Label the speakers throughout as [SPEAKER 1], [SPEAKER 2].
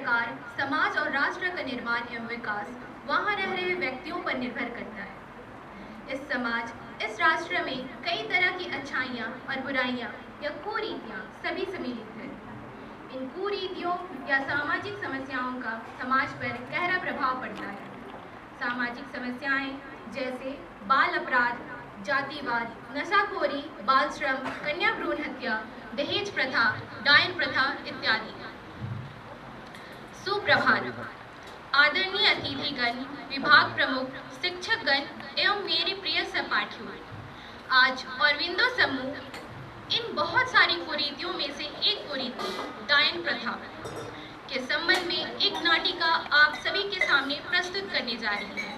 [SPEAKER 1] प्रकार समाज और राष्ट्र का निर्माण एवं विकास वहाँ रह रहे व्यक्तियों पर निर्भर करता है। इस समाज, इस राष्ट्र में कई तरह की अच्छाइयाँ और बुराइयाँ या कुरीतियाँ सभी सम्मिलित हैं। इन कुरीतियों या सामाजिक समस्याओं का समाज पर गहरा प्रभाव पड़ता है। सामाजिक समस्याएं जैसे बाल अपराध, जातिवाद, नशाखोरी, बाल श्रम, कन्या भ्रूण हत्या, दहेज प्रथा, डायन प्रथा इत्यादि। सुप्रभात। आदरणीय अतिथिगण, विभाग प्रमुख, शिक्षकगण एवं मेरे प्रिय सहपाठियों, आज अरविंदो समूह इन बहुत सारी कुरीतियों में से एक कुरीति डायन प्रथा के संबंध में एक नाटिका आप सभी के सामने प्रस्तुत करने जा रही है।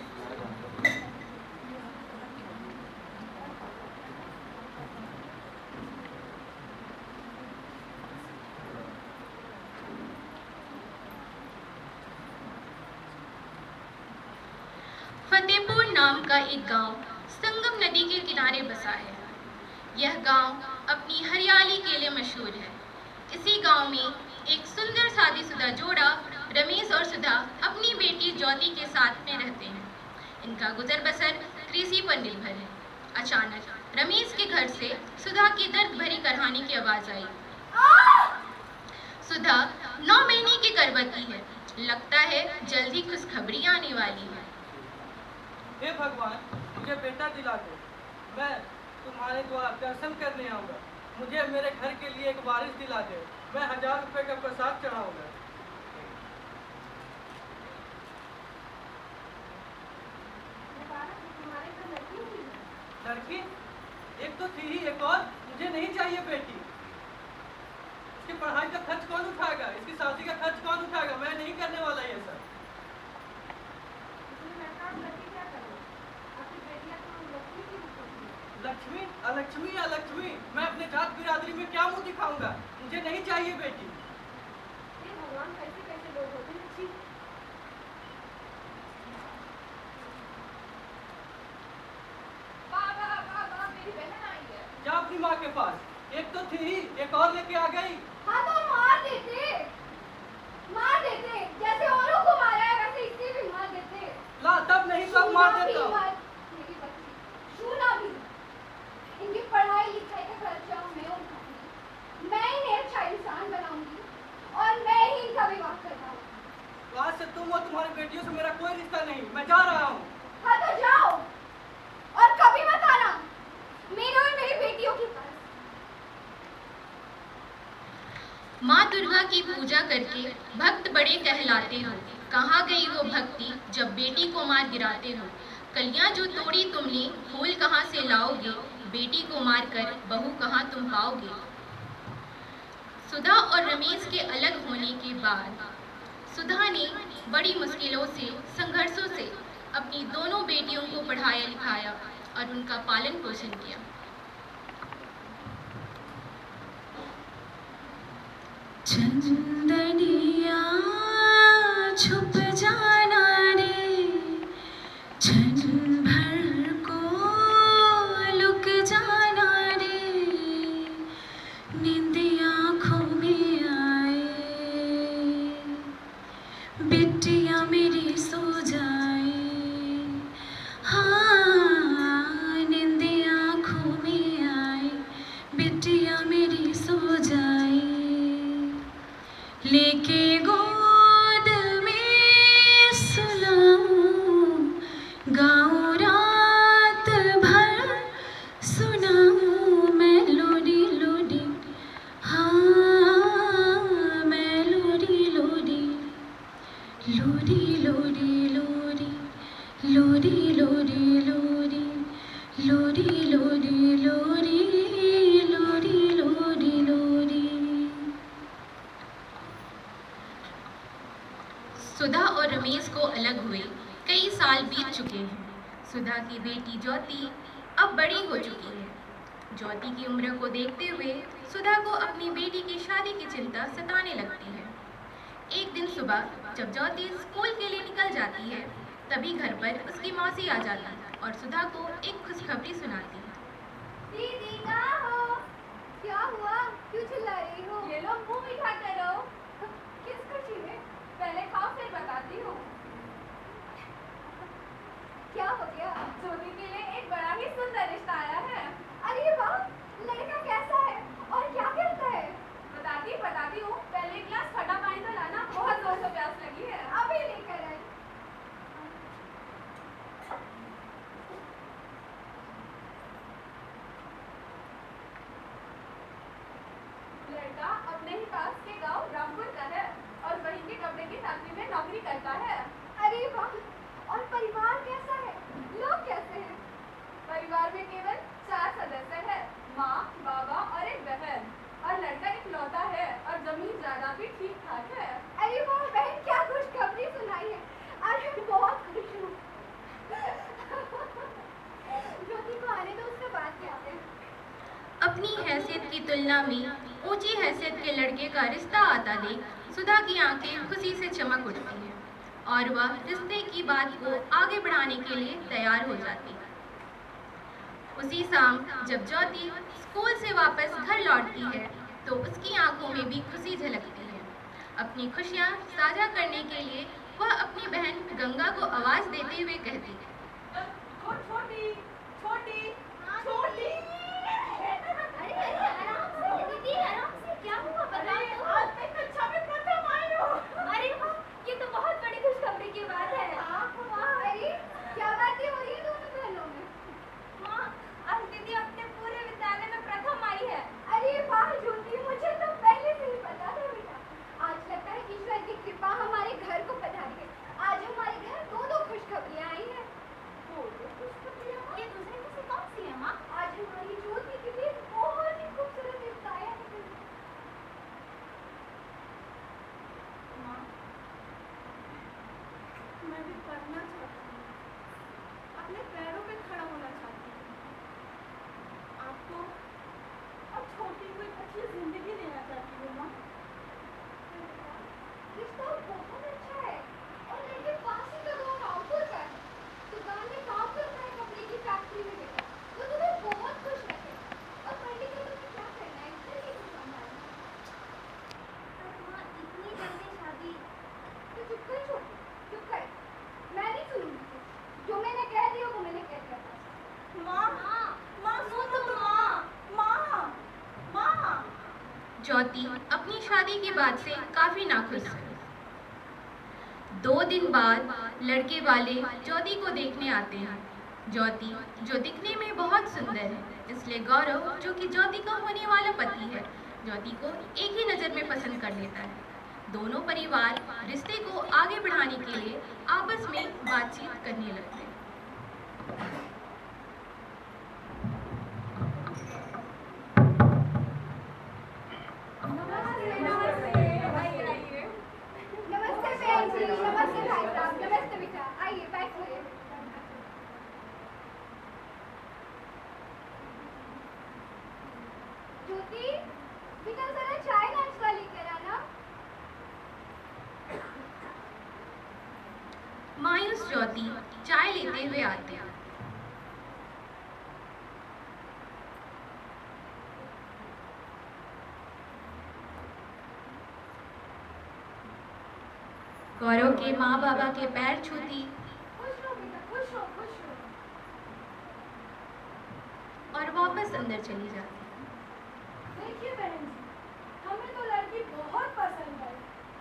[SPEAKER 1] फतेहपुर नाम का एक गांव संगम नदी के किनारे बसा है। यह गांव अपनी हरियाली के लिए मशहूर है। इसी गांव में एक सुंदर शादीशुदा जोड़ा रमेश और सुधा अपनी बेटी ज्योति के साथ में रहते हैं। इनका गुजर बसर कृषि पर निर्भर है। अचानक रमेश के घर से सुधा की दर्द भरी कहानी की आवाज आई। सुधा 9 महीने की गर्भवती है। लगता है जल्द ही खुशखबरी आने वाली है।
[SPEAKER 2] हे भगवान, मुझे बेटा दिला दो। मैं तुम्हारे द्वार दर्शन करने आऊंगा। मुझे मेरे घर के लिए एक वारिस दिला दे। मैं 1000 रुपए का प्रसाद चढ़ाऊंगा। लड़की एक तो थी ही, एक और मुझे नहीं चाहिए बेटी। इसकी पढ़ाई का खर्च कौन उठाएगा? इसकी शादी का खर्च कौन उठाएगा? मैं नहीं करने वाला ये सब। लक्ष्मी अलक्ष्मी अलक्ष्मी, मैं अपने जात बिरादरी में क्या मुंह दिखाऊंगा? मुझे नहीं चाहिए बेटी।
[SPEAKER 3] भगवान, कैसे कैसे लोग होते हैं। छी। बाबा बाबा, मेरी बहन आई है।
[SPEAKER 2] जा अपनी माँ के पास। एक तो थी ही, एक और लेके आ गई।
[SPEAKER 3] हाँ तो मार देते जैसे औरों को मारा है वैसे इसे भी मार देते।
[SPEAKER 2] ला तब नहीं सब मार देता हूँ।
[SPEAKER 3] मेरी बच्ची शूना भी। इनकी पढ़ाई लिखाई का खर्चा मैं उठाऊंगी। मैं इन्हें अच्छा इंसान बनाऊंगी और मैं ही इनका विवाह करवाऊंगी।
[SPEAKER 2] आज से तुम और तुम्हारी बेटियों से मेरा कोई रिश्ता नहीं। मैं जा रहा हूँ।
[SPEAKER 3] हाँ तो जाओ और कभी मत आना मेरे और मेरी बेटियों के पास।
[SPEAKER 1] माँ दुर्गा की पूजा करके भक्त बड़े कहलाते हो। कहाँ गई वो भक्ति जब बेटी को मार गिराते हो। कलियां जो तोड़ी तुमने, फूल कहाँ से लाओगे? बेटी को मार कर बहू कहाँ तुम पाओगे? सुधा और रमेश के अलग होने के बाद सुधा ने बड़ी मुश्किलों से, संघर्षों से अपनी दोनों बेटियों को पढ़ाया लिखाया और उनका पालन पोषण किया।
[SPEAKER 4] चंदनिया छुप जाना रे, क्षण भर को लुक जाना रे, नींद आँखों में आए, बिटिया मेरी सो जाए। हाँ, नींद आँखों में आए, बिटिया मेरी सो जाए। लेके गोद में सुलाऊं, गाऊं रात भर सुनाऊं मैं लोरी लोरी। हाँ, मैं लोरी लोरी, लोरी लोरी लोरी, लोरी लोरी लोरी, लोरी लोरी लोरी, लोरी लोरी लोरी।
[SPEAKER 1] सुधा और रमेश को अलग हुए कई साल बीत चुके हैं। सुधा की बेटी ज्योति अब बड़ी हो चुकी है। ज्योति की उम्र को देखते हुए सुधा को अपनी बेटी की शादी की चिंता सताने लगती है। एक दिन सुबह जब ज्योति स्कूल के लिए निकल जाती है, तभी घर पर उसकी मौसी आ जाती है और सुधा को एक खुशखबरी सुनाती है।
[SPEAKER 3] दीदी कहाँ हो? क्या हुआ? क्यों चिल्ला रही हो? ये लो मुंह मीठा करो। किस खुशी में? हो गया?
[SPEAKER 5] ज्योति के लिए एक बड़ा ही सुंदर रिश्ता आया है।
[SPEAKER 3] अरे वाह, लड़का कैसा है और क्या करता है?
[SPEAKER 5] बताती हूँ। पहले एक गिलास ठंडा पानी तो लाना, बहुत जोर से प्यास लगी है।
[SPEAKER 3] अभी लेकर आई।
[SPEAKER 5] लड़का अपने ही पास के गांव रामपुर का है और वहीं के कपड़े की फैक्ट्री में नौकरी करता है।
[SPEAKER 3] अरे वाह, और परिवार कैसा है? लोग कैसे हैं?
[SPEAKER 5] परिवार में केवल 4 सदस्य हैं, माँ, बाबा और एक बहन। और लड़का इकलौता है और जमीन जायदाद भी ठीक ठाक है।
[SPEAKER 3] अरे वाह बहन, क्या खुशखबरी सुनाई है। आज मैं बहुत खुश हूँ। ज्योति को आने दो, उससे बात करते हैं।
[SPEAKER 1] अपनी हैसियत की तुलना में ऊंची हैसियत के लड़के का रिश्ता आता देख सुधा की आंखें खुशी से चमक उठती हैं और वह रिश्ते की बात को आगे बढ़ाने के लिए तैयार हो जाती है। उसी शाम जब ज्योति स्कूल से वापस घर लौटती है तो उसकी आंखों में भी खुशी झलकती है। अपनी खुशियां साझा करने के लिए वह अपनी बहन गंगा को आवाज देते हुए कहती है,
[SPEAKER 5] छोटी छोटी छोटी।
[SPEAKER 3] अरे आराम से दीदी, आराम से। क्या हुआ बताओ तो।
[SPEAKER 5] आज मैं कक्षा में प्रथम आई हूँ।
[SPEAKER 3] अरे वाह, ये तो बहुत बड़ी खुशखबरी की बात है। अरे क्या बातें हो रही है दोनों बहनों में?
[SPEAKER 5] माँ, आज दीदी अपने पूरे विद्यालय में प्रथम आई है।
[SPEAKER 3] अरे वाह ज्योति, मुझे तो पहले से ही पता था बेटा। आज लगता है ईश्वर की कृपा हमारे घर को पधारी है। आज हमारे घर दो खुशखबरियाँ आई हैं।
[SPEAKER 5] ये दूसरी खुशी कौन सी है माँ?
[SPEAKER 3] आज हमारी ज्योति के लिए बहुत ही खूबसूरत रिश्ता आया है।
[SPEAKER 5] माँ, मैं भी पढ़ना चाहती हूँ, अपने पैरों पे खड़ा होना चाहती हूँ। आपको अब छोटी को एक अच्छी जिंदगी देना चाहती हूँ माँ।
[SPEAKER 3] रिश्ता बहुत अच्छा है और लड़के पास ही का गाँव रामपुर का है। दुकान में काम करता है कपड़े की फैक्ट्री में बेटा। वो तुम्हें बहुत खुश रखे और पढ़ने के तुम्हें क्या करना है, घर की कुछ संभालना है।
[SPEAKER 5] माँ, इतनी जल्दी शादी?
[SPEAKER 3] तो चुप कर छोटी, चुप कर। मैं नहीं सुनूंगी कुछ। जो मैंने कह दिया वो मैंने कह दिया बस।
[SPEAKER 5] माँ, सुनो तो माँ। माँ।
[SPEAKER 1] ज्योति अपनी शादी की बात से काफी नाखुश है। 2 दिन बाद लड़के वाले ज्योति को देखने आते हैं। ज्योति जो दिखने में बहुत सुंदर है, इसलिए गौरव जो कि ज्योति का होने वाला पति है, ज्योति को एक ही नज़र में पसंद कर लेता है। दोनों परिवार रिश्ते को आगे बढ़ाने के लिए आपस में बातचीत करने लगते हैं।
[SPEAKER 3] नमस्ते बहन जी, नमस्ते भाई साहब, नमस्ते बेटा। आइए बैठिए। ज्योति बेटा जरा चाय नाश्ता लेकर आना।
[SPEAKER 1] मायूस ज्योति चाय लेते हुए आती है। गौरव के माँ बाबा के पैर छूती
[SPEAKER 3] खुश रहो बेटा, खुश रहो, खुश रहो।
[SPEAKER 1] और वापस अंदर चली जाती।
[SPEAKER 5] देखिए बहन जी, हमें तो लड़की बहुत पसंद है,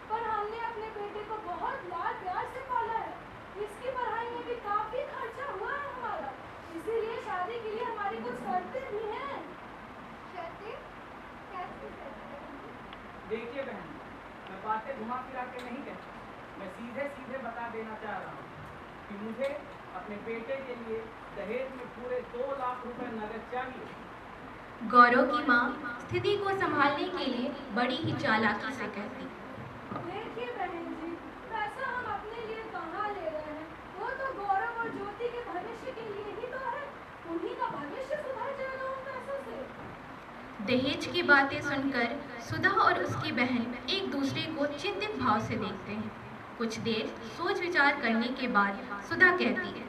[SPEAKER 5] पर हमने अपने बेटे को बहुत लाड प्यार से पाला है। इसकी पढ़ाई में भी काफी खर्चा हुआ है हमारा, इसीलिए शादी के लिए हमारी कुछ शर्तें भी हैं।
[SPEAKER 3] शर्तें? कैसी शर्तें?
[SPEAKER 2] देखिए बहन, मैं बातें घुमा फिरा के नहीं कहता, मैं सीधे सीधे बता देना चाह रहा हूँ कि मुझे अपने बेटे के लिए दहेज में पूरे 2 लाख रुपए नगद चाहिए।
[SPEAKER 1] गौरव की माँ स्थिति को संभालने के लिए बड़ी ही चालाकी से कहती।
[SPEAKER 5] देखिए बहन जी, पैसा हम अपने लिए कहाँ ले रहे हैं, वो तो गौरव और ज्योति के भविष्य के लिए ही तो है। उन्हीं का भविष्य सुधर जाएगा उन पैसों से।
[SPEAKER 1] दहेज की बातें सुनकर सुधा और उसकी बहन एक दूसरे को चिंतित भाव से देखते हैं। कुछ देर सोच विचार करने के बाद सुधा कहती है,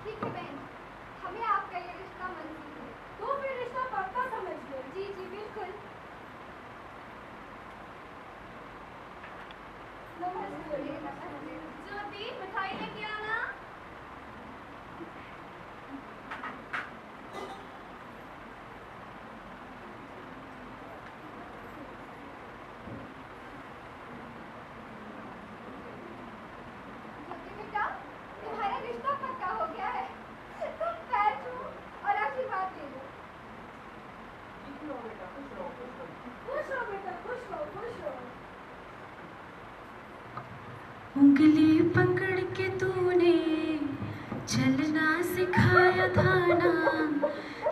[SPEAKER 3] ठीक है बहन, हमें आपका ये रिश्ता मंजूर है।
[SPEAKER 5] तो फिर रिश्ता पक्का समझ लो।
[SPEAKER 3] जी जी बिल्कुल।
[SPEAKER 5] नमस्ते।
[SPEAKER 3] नमस्ते।
[SPEAKER 5] ज्योति, मिठाई लेके आना।
[SPEAKER 4] उंगली पकड़ के तूने चलना सिखाया था ना,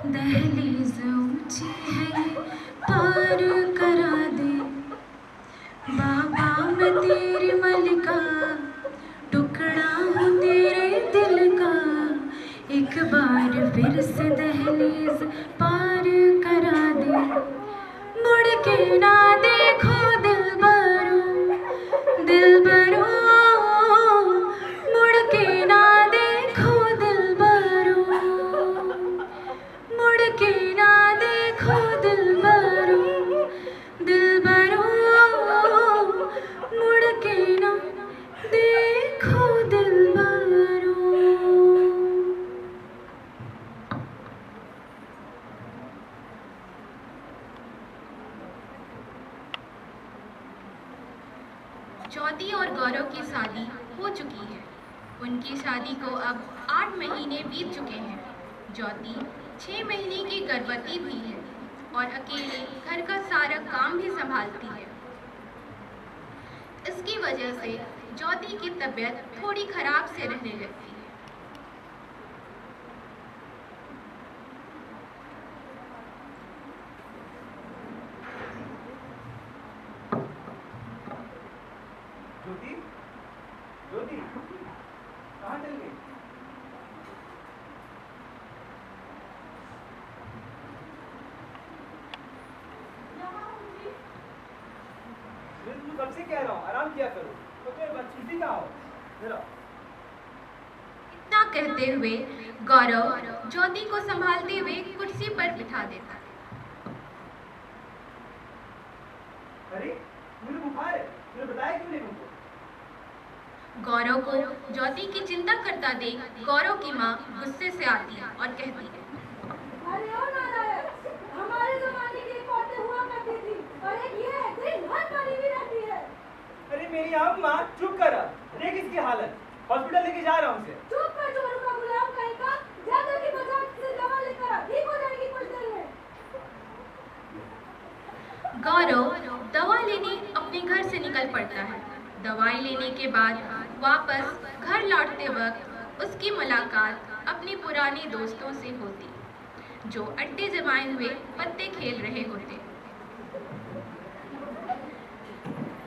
[SPEAKER 4] दहलीज ऊंची है ये पार करा दे। बाबा मैं तेरी मलिका, टुकड़ा हूँ तेरे दिल का, एक बार फिर से दहलीज पार करा दे। मुड़ के ना देखो दिलबरो, दिलबरो, मुड़ के ना देखो दिलबरो, मुड़ के ना देखो दिलबरो, दिलबरो, मुड़ के ना देखो दिलबरो।
[SPEAKER 1] ज्योति और गौरव की शादी हो चुकी है। उनकी शादी को अब 8 महीने बीत चुके हैं। ज्योति 6 महीने की गर्भवती भी है और अकेले घर का सारा काम भी संभालती है। इसकी वजह से ज्योति की तबीयत थोड़ी खराब से रहने लगती है।
[SPEAKER 2] ज्योति, ज्योति, कहाँ चल गई? मैं कब से कह रहा हूँ आराम किया करो, तो फिर बच्ची कहाँ हो? जरा
[SPEAKER 1] इतना कहते हुए गौरव ज्योति को संभालते हुए कुर्सी पर बिठा देता है।
[SPEAKER 2] अरे मुझे बुखार है, तुमने बताया क्यों नहीं मुझको?
[SPEAKER 1] गौरव को ज्योति की चिंता करता देख गौरव की माँ गुस्से से आती है और कहती है,
[SPEAKER 5] अरे ओ नारायण, हमारे जमाने की एक औरतें हुआ करती थी और एक ये है दिन भर पानी भी रहती है।
[SPEAKER 2] अरे मेरी अम्मा चुप कर, देख इसकी हालत, हॉस्पिटल लेके जा रहा हूँ उसे।
[SPEAKER 5] चुप कर चोरों का गुलाम कहीं का, ज्यादा की बाजार से दवा लेकर आ, ठीक हो जाएगी कुछ देर में।
[SPEAKER 1] गौरव दवा लेने अपने घर से निकल पड़ता है। दवाई लेने के बाद वापस घर लौटते वक्त उसकी मुलाकात अपने पुराने दोस्तों से होती, जो अड्डे जमाए हुए पत्ते खेल रहे होते।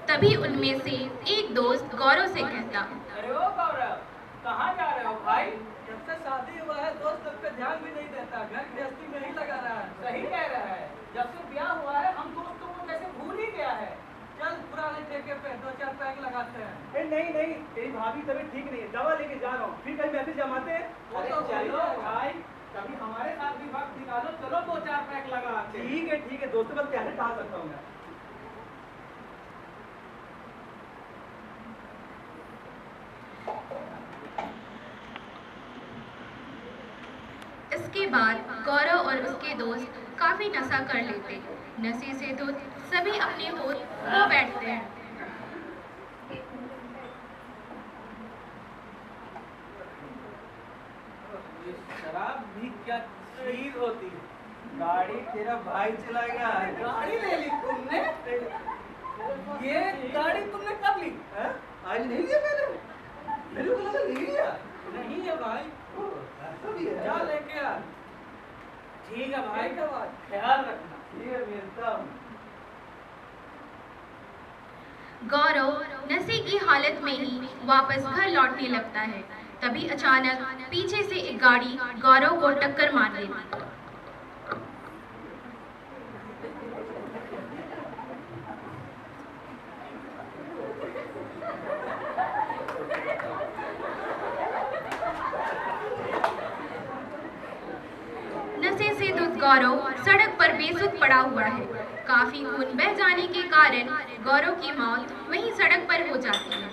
[SPEAKER 1] तभी उनमें से एक दोस्त गौरव से कहता,
[SPEAKER 2] अरे ओ गौरव, कहाँ जा रहे हो भाई? जब से शादी हुआ है दोस्त लोग पे ध्यान भी नहीं देता, घर गृहस्थी में ही लगा रहा है। सही कह रहा है, जब से ब्याह हुआ है हम दोस्तों को जैसे भूल ही गया है। चल पुराने ठेके पे 2-4 पैक लगाते हैं। नहीं नहीं, तेरी भाभी तबीयत ठीक नहीं है, दवा लेके जा रहा हूँ, फिर कहीं मैसेज जमाते हैं। अरे चलो भाई, कभी हमारे साथ भी वक्त निकालो, चलो 2-4 पैक लगा आते हैं। ठीक है, दोस्तों का कैसे कहा सकता हूँ मैं।
[SPEAKER 1] इसके बाद गौरव और उसके दोस्त काफी नशा कर लेते। नशे से तो सभी अपने होश खो बैठते हैं।
[SPEAKER 2] शराब भी क्या चीज होती है। गाड़ी तेरा भाई चलाएगा। गाड़ी ले ली तुमने? ये गाड़ी तुमने कब ली? आज नहीं लिया मैंने, मेरे को लगा ले लिया। नहीं है भाई, जा लेके आ। ठीक है भाई, ख्याल रखना। ठीक है, मिलता हूँ।
[SPEAKER 1] गौरव नशे की हालत में ही वापस घर लौटने लगता है। तभी अचानक पीछे से एक गाड़ी गौरव को टक्कर मार देती। नशे से धुत गौरव सड़क पर बेसुध पड़ा हुआ है। काफी खून बह जाने के कारण गौरव की मौत वहीं सड़क पर हो जाती है।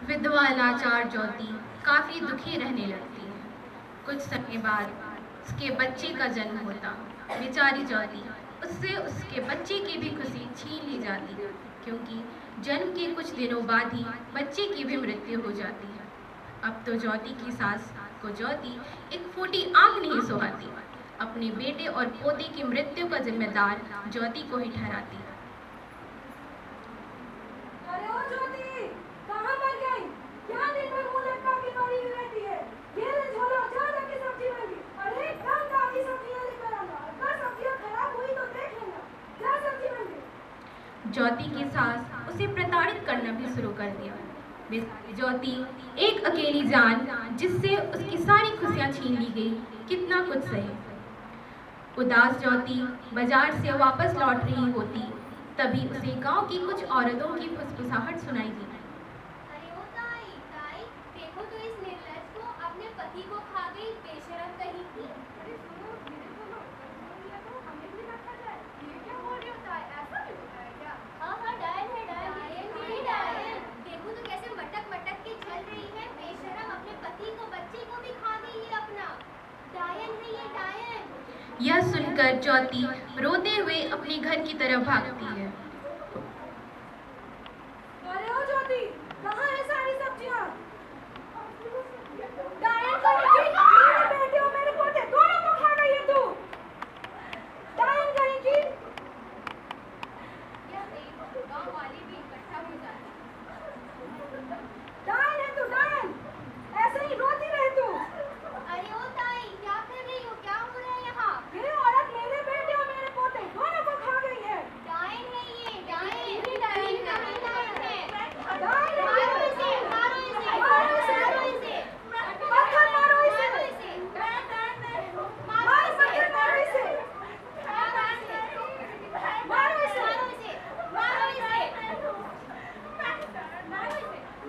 [SPEAKER 1] विधवा लाचार ज्योति काफी दुखी रहने लगती है। कुछ समय बाद उसके बच्चे का जन्म होता। बेचारी ज्योति, उससे उसके बच्चे की भी खुशी छीन ली जाती है, क्योंकि जन्म के कुछ दिनों बाद ही बच्चे की भी मृत्यु हो जाती है। अब तो ज्योति की सास को ज्योति एक फूटी आंख नहीं सुहाती। अपने बेटे और पोते की मृत्यु का जिम्मेदार ज्योति को ही ठहराती।
[SPEAKER 5] अरे ओ ज्योति, कहाँ पर गई? क्या दिन भर मुंह लटका के पड़ी हुई रहती है? ये ले झोला, जा जाके सब्जी मंडी। अरे कल ताजी सब्जियां लेकर आना। अगर सब्जियां खराब हुई तो देख लेना। जा सब्जी मंडी।
[SPEAKER 1] ज्योति की सास उसे प्रताड़ित करना भी शुरू कर दिया। बेचारी ज्योति एक अकेली जान जिससे उसकी सारी खुशियां छीन ली गई, कितना कुछ सहे। उदास ज्योति बाजार से वापस लौट रही होती, तभी उसे गांव की कुछ औरतों की फुसफुसाहट सुनाई दी।
[SPEAKER 3] अरे ओ ताई, ताई, देखो तो इस निर्लज्ज को, अपने पति को खा गई, बेशरम कहीं की।
[SPEAKER 5] अरे सुनो, धीरे सुनो, तो हमें भी रखा जाए। ये क्या बोल रही हो ताई? ऐसा भी होता है क्या?
[SPEAKER 3] हाँ हाँ, डायन है, डायन। देखो तो कैसे मटक मटक के चल रही है, बेशरम अपने पति को, बच्चे को भी खा गई है अपना। डायन है ये, डायन।
[SPEAKER 1] यह सुनकर ज्योति रोते हुए अपने घर की तरफ भागती है।
[SPEAKER 5] अरे ओ ज्योति, कहाँ है सारी सब्जियां? डायन कहीं की, मेरे बेटे और मेरे पोते दोनों को खा गई है तू। डायन कहीं की।
[SPEAKER 3] क्या देखो, गांव वाले भी इकट्ठा हो जाते।
[SPEAKER 5] डायन है तू, डायन। ऐसे ही रोती रहे तू।
[SPEAKER 3] अरे ओ ताई, क्या कर रही हो? क्या हो रहा है यहाँ?
[SPEAKER 5] ये औरत मेरे बेटे और मेरे पोते दोनों को खा गई है।
[SPEAKER 3] डायन है ये, डायन है।
[SPEAKER 5] डायन है।
[SPEAKER 3] मारो इसे, मारो इसे, मारो इसे।
[SPEAKER 5] पत्थर मारो इसे।
[SPEAKER 3] मारो इसे।
[SPEAKER 5] मारो पत्थर मारो इसे। मारो इसे।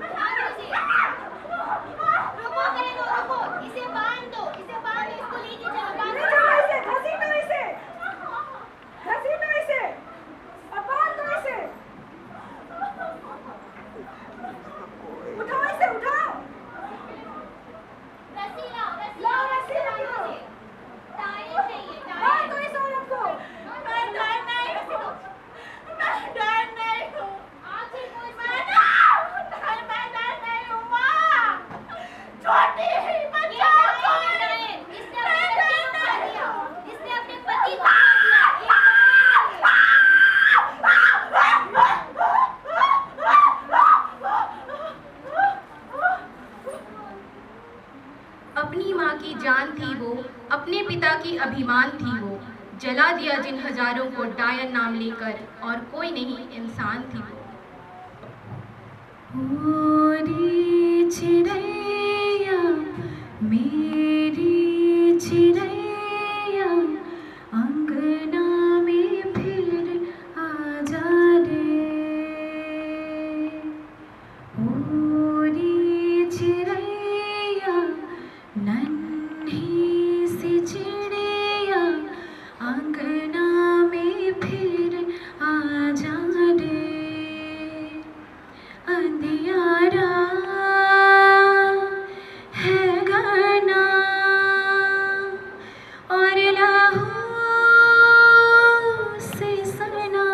[SPEAKER 3] मारो इसे। रुको बहनों, रुको। इसे बांध दो, इसको लेके चलो, बांध
[SPEAKER 5] ले
[SPEAKER 3] दो।
[SPEAKER 5] जाओ इसे, घसीटो इसे। घसीटो इसे। अब बांध दो इसे। उठाओ इसे, उठाओ।
[SPEAKER 3] रस्सी लाओ,
[SPEAKER 5] लाओ, रस्सी
[SPEAKER 3] बांधो
[SPEAKER 5] लाओ।
[SPEAKER 3] इसे। डायन है ये,
[SPEAKER 5] बांध दो
[SPEAKER 3] डायन।
[SPEAKER 5] इस औरत को।
[SPEAKER 3] मैं डायन नहीं हूँ। आखिर को इसको- ये डायन, इसने अपने बच्चे को खा लिया। इसने अपने पति को खा लिया। एक
[SPEAKER 1] अपनी माँ की जान थी वो, अपने पिता की अभिमान थी वो, जला दिया जिन हजारों को डायन नाम लेकर, और कोई नहीं इंसान थी वो।
[SPEAKER 4] मोरी चिड़ैया, मेरी चिड़ैया, अंगना में फिर आ जा रे। मोरी चिड़ैया, नन्ही सी चिड़ैया, अंगना में फिर आ जा रे। अंधियारा है घना और लहू से सना,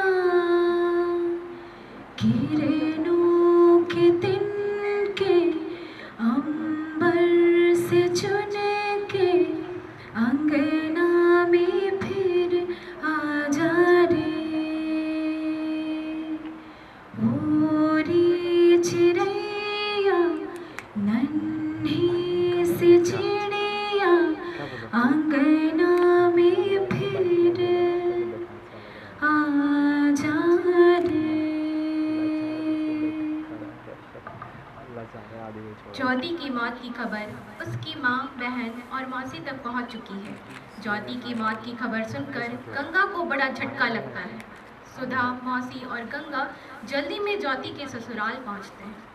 [SPEAKER 4] किरणों के तिनके अंबर से चुन के, अंगना में फिर आ जा रे। मोरी चिड़ैया, नन्ही सी चिड़ैया, अंगना में फिर आ जा रे।
[SPEAKER 1] ज्योति की मौत की खबर उसकी माँ, बहन और मौसी तक पहुँच चुकी है। ज्योति की मौत की खबर सुनकर गंगा को बड़ा झटका लगता है। सुधा, मौसी और गंगा जल्दी में ज्योति के ससुराल पहुँचते हैं।